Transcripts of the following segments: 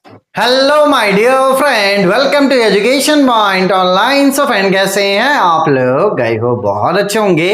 Hello my dear friend, welcome to education point online. So friend, कैसे हैं आप लोग? गए हो बहुत अच्छे होंगे।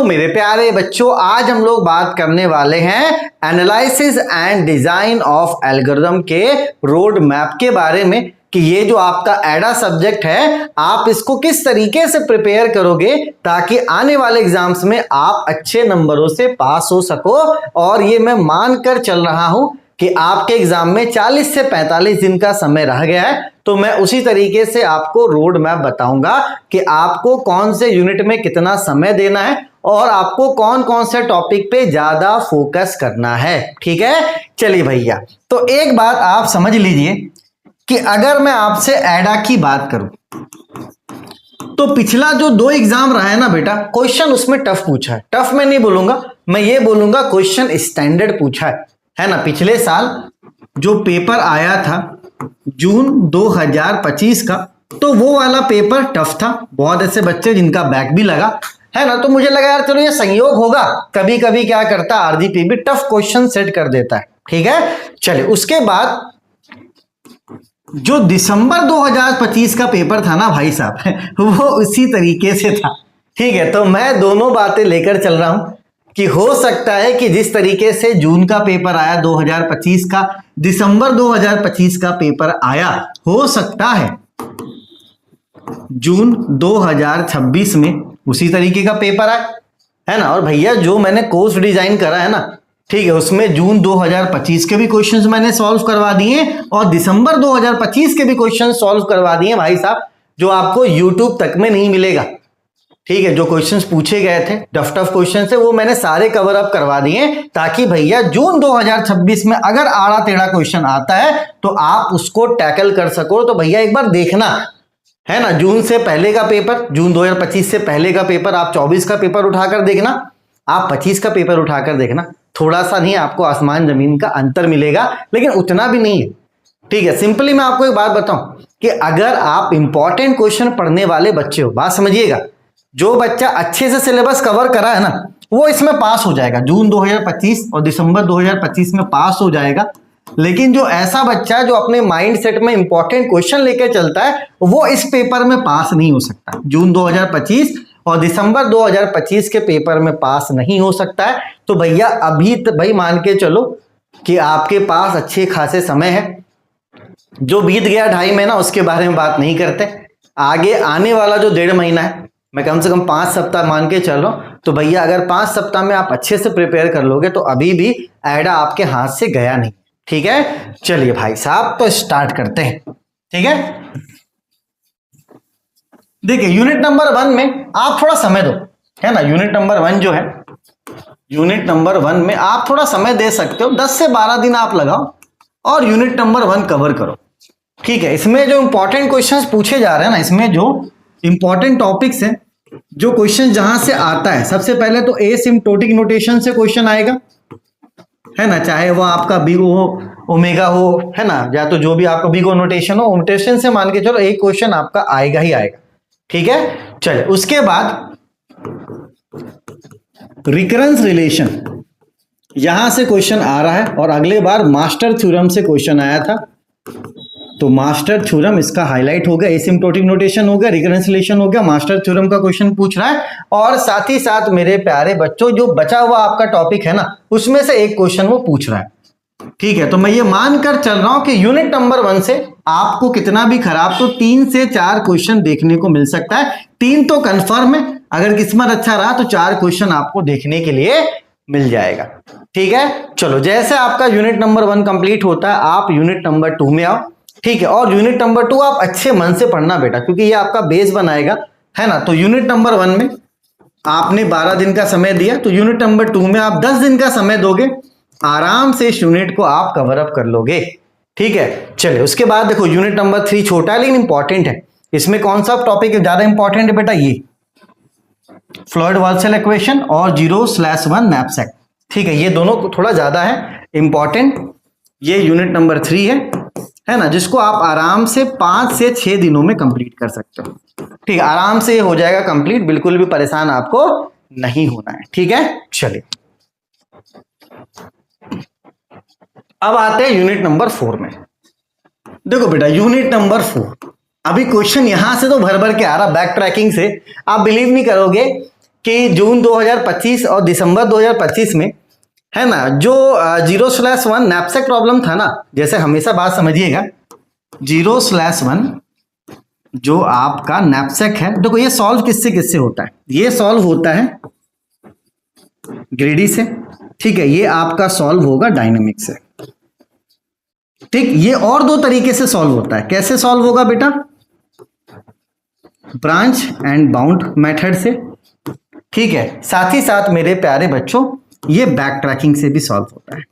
मेरे प्यारे बच्चों, आज हम लोग बात करने वाले हैं analysis and design of algorithm के रोड मैप के बारे में कि ये जो आपका एडा सब्जेक्ट है, आप इसको किस तरीके से प्रिपेयर करोगे ताकि आने वाले एग्जाम्स में आप अच्छे नंबरों से पास हो सको। और ये मैं मानकर चल रहा हूं कि आपके एग्जाम में 40 से 45 दिन का समय रह गया है, तो मैं उसी तरीके से आपको रोड मैप बताऊंगा कि आपको कौन से यूनिट में कितना समय देना है और आपको कौन कौन से टॉपिक पे ज्यादा फोकस करना है। ठीक है, चलिए भैया, तो एक बात आप समझ लीजिए कि अगर मैं आपसे एडा की बात करूं तो पिछला जो 2 एग्जाम रहा है ना बेटा, क्वेश्चन उसमें टफ पूछा है। टफ मैं नहीं बोलूंगा, मैं ये बोलूंगा क्वेश्चन स्टैंडर्ड पूछा है ना। पिछले साल जो पेपर आया था जून 2025 का, तो वो वाला पेपर टफ था। बहुत ऐसे बच्चे जिनका बैक भी लगा है ना, तो मुझे लगा यार चलो ये संयोग होगा, कभी कभी क्या करता आरजीपी भी टफ क्वेश्चन सेट कर देता है। ठीक है, चलिए उसके बाद जो दिसंबर 2025 का पेपर था ना भाई साहब वो उसी तरीके से था। ठीक है, तो मैं दोनों बातें लेकर चल रहा हूं कि हो सकता है कि जिस तरीके से जून का पेपर आया 2025 का, दिसंबर 2025 का पेपर आया, हो सकता है जून 2026 में उसी तरीके का पेपर आए, है ना। और भैया जो मैंने कोर्स डिजाइन करा है ना, ठीक है, उसमें जून 2025 के भी क्वेश्चंस मैंने सॉल्व करवा दिए और दिसंबर 2025 के भी क्वेश्चन सॉल्व करवा दिए भाई साहब, जो आपको यूट्यूब तक में नहीं मिलेगा। ठीक है, जो क्वेश्चंस पूछे गए थे टफ क्वेश्चन से, वो मैंने सारे कवर अप करवा दिए ताकि भैया जून 2026 में अगर आड़ा टेढ़ा क्वेश्चन आता है तो आप उसको टैकल कर सको। तो भैया एक बार देखना, है ना, जून से पहले का पेपर, जून 2025 से पहले का पेपर, आप 24 का पेपर उठाकर देखना, आप 25 का पेपर उठाकर देखना। थोड़ा सा नहीं, आपको आसमान जमीन का अंतर मिलेगा, लेकिन उतना भी नहीं है। ठीक है, सिंपली मैं आपको एक बात बताऊं कि अगर आप इंपॉर्टेंट क्वेश्चन पढ़ने वाले बच्चे हो, बात समझिएगा, जो बच्चा अच्छे से सिलेबस कवर करा है ना, वो इसमें पास हो जाएगा, जून 2025 और दिसंबर 2025 में पास हो जाएगा। लेकिन जो ऐसा बच्चा जो अपने माइंड सेट में इंपॉर्टेंट क्वेश्चन लेकर चलता है, वो इस पेपर में पास नहीं हो सकता। जून 2025 और दिसंबर 2025 के पेपर में पास नहीं हो सकता है। तो भैया अभी भाई मान के चलो कि आपके पास अच्छे खासे समय है। जो बीत गया 2.5 महीना, उसके बारे में बात नहीं करते। आगे आने वाला जो 1.5 महीना है, मैं कम से कम 5 सप्ताह मान के चल रहा हूं, तो भैया अगर 5 सप्ताह में आप अच्छे से प्रिपेयर कर लोगे तो अभी भी एडा आपके हाथ से गया नहीं। ठीक है, चलिए भाई साहब, तो स्टार्ट करते हैं। ठीक है, देखिए यूनिट नंबर 1 में आप थोड़ा समय दो, है ना। यूनिट नंबर 1 जो है, यूनिट नंबर 1 में आप थोड़ा समय दे सकते हो, 10 से 12 दिन आप लगाओ और यूनिट नंबर 1 कवर करो। ठीक है, इसमें जो इंपॉर्टेंट क्वेश्चंस पूछे जा रहे हैं ना, इसमें जो इंपॉर्टेंट टॉपिक्स हैं, जो क्वेश्चन जहां से आता है, सबसे पहले तो एसिम्प्टोटिक नोटेशन से क्वेश्चन आएगा, है ना। चाहे वो आपका बिगो हो, ओमेगा हो, है ना, या तो जो भी आपका बिगो नोटेशन हो, नोटेशन से मान के चलो एक क्वेश्चन आपका आएगा ही आएगा। ठीक है, चलिए उसके बाद रिकरेंस रिलेशन, यहां से क्वेश्चन आ रहा है और अगले बार मास्टर थ्योरम से क्वेश्चन आया था, तो मास्टर थ्योरम इसका हाईलाइट हो गया। एसिम्प्टोटिक नोटेशन हो गया, रिकरेंस रिलेशन हो गया, मास्टर थ्योरम का क्वेश्चन पूछ रहा है। और साथ ही साथ मेरे प्यारे बच्चों, जो बचा हुआ आपका टॉपिक है ना, उसमें से एक क्वेश्चन वो पूछ रहा है। ठीक है, तो मैं ये मानकर चल रहा हूं कि यूनिट नंबर 1 से आपको कितना भी खराब तो 3 से 4 क्वेश्चन देखने को मिल सकता है। 3 तो कंफर्म है, अगर किस्मत अच्छा रहा तो 4 क्वेश्चन आपको देखने के लिए मिल जाएगा। ठीक है, चलो जैसे आपका यूनिट नंबर 1 कंप्लीट होता है, आप यूनिट नंबर 2 में आओ। ठीक है, और यूनिट नंबर 2 आप अच्छे मन से पढ़ना बेटा, क्योंकि ये आपका बेस बनाएगा, है ना। तो यूनिट नंबर 1 में आपने 12 दिन का समय दिया, तो यूनिट नंबर 2 में आप 10 दिन का समय दोगे, आराम से इस यूनिट को आप कवर अप कर लोगे। ठीक है, चलिए उसके बाद देखो यूनिट नंबर 3 छोटा है लेकिन इंपॉर्टेंट है। इसमें कौन सा टॉपिक ज्यादा इंपॉर्टेंट है बेटा? ये फ्लूइड वाल्सेल इक्वेशन और 0/1 नैपसैक। ठीक है, ये दोनों थोड़ा ज्यादा है इंपॉर्टेंट। ये यूनिट नंबर 3 है ना, जिसको आप आराम से 5 से 6 दिनों में कंप्लीट कर सकते हो। ठीक है, आराम से हो जाएगा कंप्लीट, बिल्कुल भी परेशान आपको नहीं होना है। ठीक है, चलिए अब आते हैं यूनिट नंबर 4 में। देखो बेटा यूनिट नंबर 4, अभी क्वेश्चन यहां से तो भर भर के आ रहा बैक ट्रैकिंग से। आप बिलीव नहीं करोगे कि जून 2025 और दिसंबर 2025 में, है ना, जो 0/1 नैपसैक प्रॉब्लम था ना, जैसे हमेशा बात समझिएगा, 0/1 जो आपका नैपसैक है, देखो ये सॉल्व किससे किससे होता है, ये सॉल्व होता है ग्रेडी से, ठीक है, ये आपका सॉल्व होगा डायनेमिक से, ठीक। ये और दो तरीके से सॉल्व होता है। कैसे सॉल्व होगा बेटा? ब्रांच एंड बाउंड मेथड से, ठीक है। साथ ही साथ मेरे प्यारे बच्चों ये बैक ट्रैकिंग से भी सॉल्व होता है,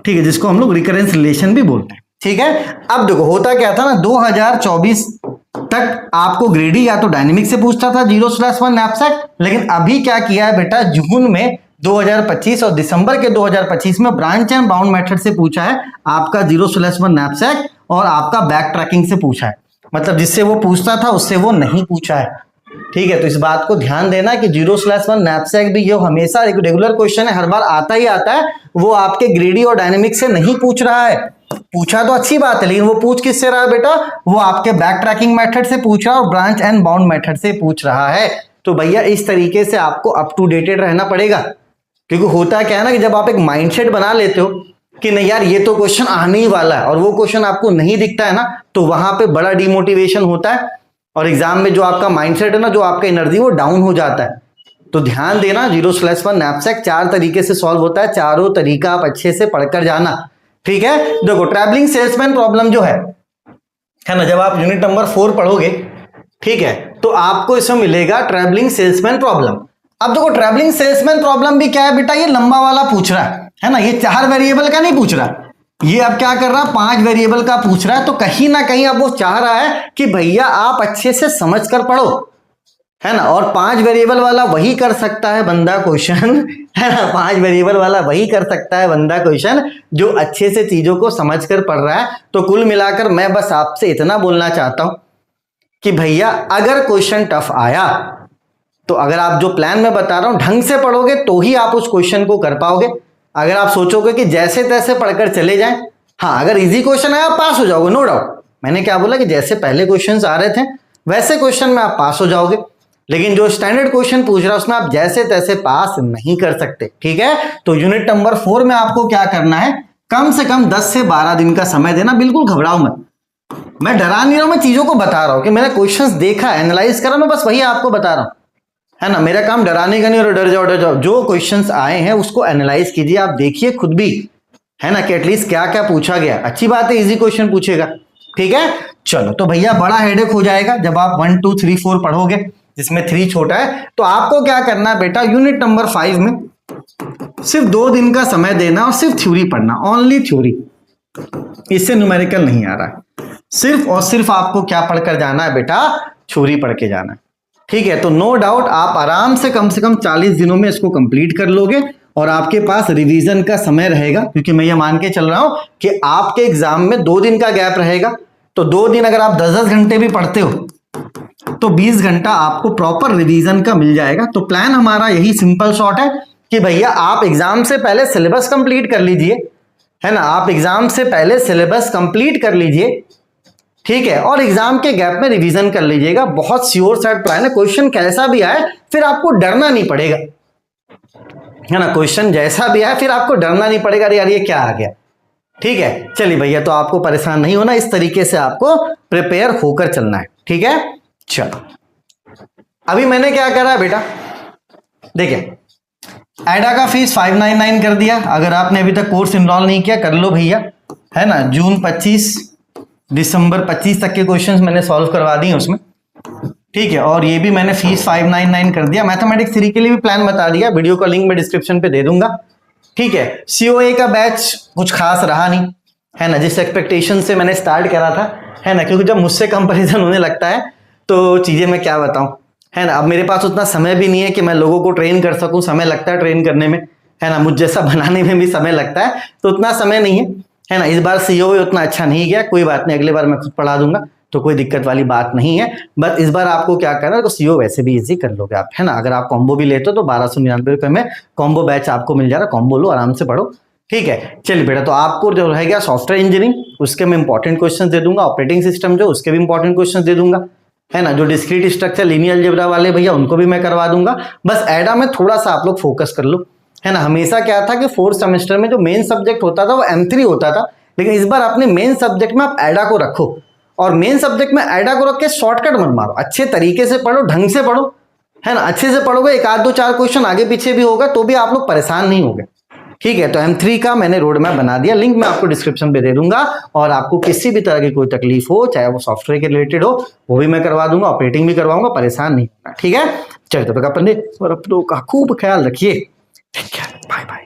ठीक है, जिसको हम लोग रिकरेंस रिलेशन भी बोलते हैं, ठीक है। अब देखो होता क्या था ना, 2024 तक आपको ग्रेडी या तो डायनेमिक से पूछता था 0/1 नैपसैक, लेकिन अभी क्या किया है बेटा, जून में 2025 और दिसंबर के 2025 में ब्रांच एंड बाउंड मेथड से पूछा है आपका 0/1 नैपसैक, और आपका बैक ट्रैकिंग से पूछा है, मतलब जिससे वो पूछता था उससे वो नहीं पूछा है, ठीक है। तो इस बात को ध्यान देना कि 0/1 नैपसैक भी ये हमेशा एक रेगुलर क्वेश्चन है, हर बार आता ही आता है, वो आपके ग्रेडी और डायनेमिक से नहीं पूछ रहा है। पूछा तो अच्छी बात है, लेकिन वो पूछ किससे रहा है बेटा, वो आपके बैक ट्रैकिंग मेथड से पूछ रहा है और ब्रांच एंड बाउंड मेथड से पूछ रहा है। तो भैया इस तरीके से आपको अप टू डेटेड रहना पड़ेगा, क्योंकि होता क्या है ना कि जब आप एक माइंडसेट बना लेते हो कि नहीं यार ये तो क्वेश्चन आने ही वाला है, और वो क्वेश्चन आपको नहीं दिखता है ना, तो वहां पे बड़ा डिमोटिवेशन होता है, और एग्जाम में जो आपका माइंडसेट है ना, जो आपका एनर्जी वो डाउन हो जाता है। तो ध्यान देना, 0/1 नैपसैक 4 तरीके से सॉल्व होता है, चारों तरीका आप अच्छे से पढ़कर जाना, ठीक है। देखो ट्रैवलिंग सेल्समैन प्रॉब्लम जो है ना, जब आप यूनिट नंबर 4 पढ़ोगे, ठीक है, तो आपको इसमें मिलेगा ट्रैवलिंग सेल्समैन प्रॉब्लम। अब देखो ट्रैवलिंग सेल्समैन प्रॉब्लम भी क्या है बेटा, ये लंबा वाला पूछ रहा है ना, ये 4 वेरिएबल का नहीं पूछ रहा, ये अब क्या कर रहा है 5 वेरिएबल का पूछ रहा है। तो कहीं ना कहीं अब वो चाह रहा है कि भैया आप अच्छे से समझ कर पढ़ो, है ना, और 5 वेरिएबल वाला वही कर सकता है बंदा क्वेश्चन, है ना, 5 वेरिएबल वाला वही कर सकता है बंदा क्वेश्चन जो अच्छे से चीजों को समझ कर पढ़ रहा है। तो कुल मिलाकर मैं बस आपसे इतना बोलना चाहता हूं कि भैया अगर क्वेश्चन टफ आया तो अगर आप जो प्लान में बता रहा हूं ढंग से पढ़ोगे तो ही आप उस क्वेश्चन को कर पाओगे। अगर आप सोचोगे कि जैसे तैसे पढ़कर चले जाएं, हाँ अगर इजी क्वेश्चन आया आप पास हो जाओगे, नो डाउट। मैंने क्या बोला कि जैसे पहले क्वेश्चंस आ रहे थे वैसे क्वेश्चन में आप पास हो जाओगे, लेकिन जो स्टैंडर्ड क्वेश्चन पूछ रहा है उसमें आप जैसे तैसे पास नहीं कर सकते, ठीक है। तो यूनिट नंबर 4 में आपको क्या करना है, कम से कम 10 से 12 दिन का समय देना। बिल्कुल घबराओ मत, मैं डरा नहीं रहा हूं, मैं चीजों को बता रहा हूं कि मैंने क्वेश्चंस देखा, एनालाइज करा, मैं बस वही आपको बता रहा हूं, है ना। मेरा काम डराने का नहीं, और डर जाओ, जो क्वेश्चंस आए हैं उसको एनालाइज कीजिए, आप देखिए खुद भी, है ना, कि एटलीस्ट क्या क्या पूछा गया। अच्छी बात है इजी क्वेश्चन पूछेगा, ठीक है। चलो तो भैया बड़ा हेडेक हो जाएगा जब आप 1 2 3 4 पढ़ोगे, जिसमें 3 छोटा है। तो आपको क्या करना है बेटा, यूनिट नंबर 5 में सिर्फ 2 दिन का समय देना और सिर्फ थ्योरी पढ़ना, ओनली थ्योरी, इससे न्यूमेरिकल नहीं आ रहा है। सिर्फ और सिर्फ आपको क्या पढ़कर जाना है बेटा, थ्योरी पढ़ के जाना है, ठीक है। तो नो डाउट आप आराम से कम 40 दिनों में इसको कंप्लीट कर लोगे, और आपके पास रिवीजन का समय रहेगा, क्योंकि मैं ये मान के चल रहा हूं कि आपके एग्जाम में 2 दिन का गैप रहेगा। तो 2 दिन अगर आप 10-10 घंटे भी पढ़ते हो तो 20 घंटा आपको प्रॉपर रिवीजन का मिल जाएगा। तो प्लान हमारा यही सिंपल शॉर्ट है कि भैया आप एग्जाम से पहले सिलेबस कंप्लीट कर लीजिए, है ना, आप एग्जाम से पहले सिलेबस कंप्लीट कर लीजिए, ठीक है, और एग्जाम के गैप में रिवीजन कर लीजिएगा। बहुत श्योर साइड प्लान है, क्वेश्चन कैसा भी आए फिर आपको डरना नहीं पड़ेगा, है ना, क्वेश्चन जैसा भी आए फिर आपको डरना नहीं पड़ेगा, अरे यार ये क्या आ गया, ठीक है। चलिए भैया, तो आपको परेशान नहीं होना, इस तरीके से आपको प्रिपेयर होकर चलना है, ठीक है। चलो अभी मैंने क्या करा बेटा, देखिए एडा का फीस 599 कर दिया। अगर आपने अभी तक कोर्स इनरोल नहीं किया कर लो भैया, है ना, जून 25 दिसंबर 25 तक के क्वेश्चंस मैंने सॉल्व करवा दिए उसमें, ठीक है। और ये भी मैंने फीस 599 कर दिया। मैथमेटिक्स 3 के लिए भी प्लान बता दिया, वीडियो का लिंक मैं डिस्क्रिप्शन पे दे दूंगा, ठीक है। सीओए का बैच कुछ खास रहा नहीं, है ना, जिस एक्सपेक्टेशन से मैंने स्टार्ट करा था, है ना, क्योंकि जब मुझसे कंपेरिजन होने लगता है तो चीजें मैं क्या बताऊं, है ना। अब मेरे पास उतना समय भी नहीं है कि मैं लोगों को ट्रेन कर सकूं, समय लगता है ट्रेन करने में, है ना, मुझ जैसा बनाने में भी समय लगता है, तो उतना समय नहीं है ना। इस बार सीओए उतना अच्छा नहीं गया, कोई बात नहीं, अगले बार मैं खुद पढ़ा दूंगा, तो कोई दिक्कत वाली बात नहीं है। बस इस बार आपको क्या करना है, तो सीओ वैसे भी इजी कर लोगे आप, है ना। अगर आप कॉम्बो भी लेते हो तो 1299 रुपए में कॉम्बो बैच आपको मिल जा रहा है, कॉम्बो लो, आराम से पढ़ो, ठीक है, चलिए बेटा, तो आपको जो रहेगा सॉफ्टवेयर इंजीनियरिंग, उसके मैं इंपॉर्टेंट क्वेश्चन दे दूंगा, ऑपरेटिंग सिस्टम जो उसके भी इंपॉर्टेंट क्वेश्चन दे दूंगा, है ना। जो डिस्क्रीट स्ट्रक्चर लीनियर अलजेब्रा वाले भैया उनको भी मैं करवा दूंगा। बस एडा में थोड़ा सा आप लोग फोकस कर लो, है ना। हमेशा क्या था कि फोर्थ सेमेस्टर में जो मेन सब्जेक्ट होता था वो M3 होता था, लेकिन इस बार अपने मेन सब्जेक्ट में आप एडा को रखो, और मेन सब्जेक्ट में एडा को रख के शॉर्टकट मत मारो, अच्छे तरीके से पढ़ो, ढंग से पढ़ो, है ना। अच्छे से पढ़ोगे, एक आध दो चार क्वेश्चन आगे पीछे भी होगा तो भी आप लोग परेशान नहीं होगे, ठीक है। तो M3 का मैंने रोड मैप बना दिया, लिंक मैं आपको डिस्क्रिप्शन पे दे दूंगा, और आपको किसी भी तरह की कोई तकलीफ हो, चाहे वो सॉफ्टवेयर के रिलेटेड हो, वो भी मैं करवा दूंगा, ऑपरेटिंग भी करवाऊंगा, परेशान नहीं होगा, ठीक है। चलिए तो पंडित, और अपनों का खूब ख्याल रखिए, ठीक है, बाय बाय।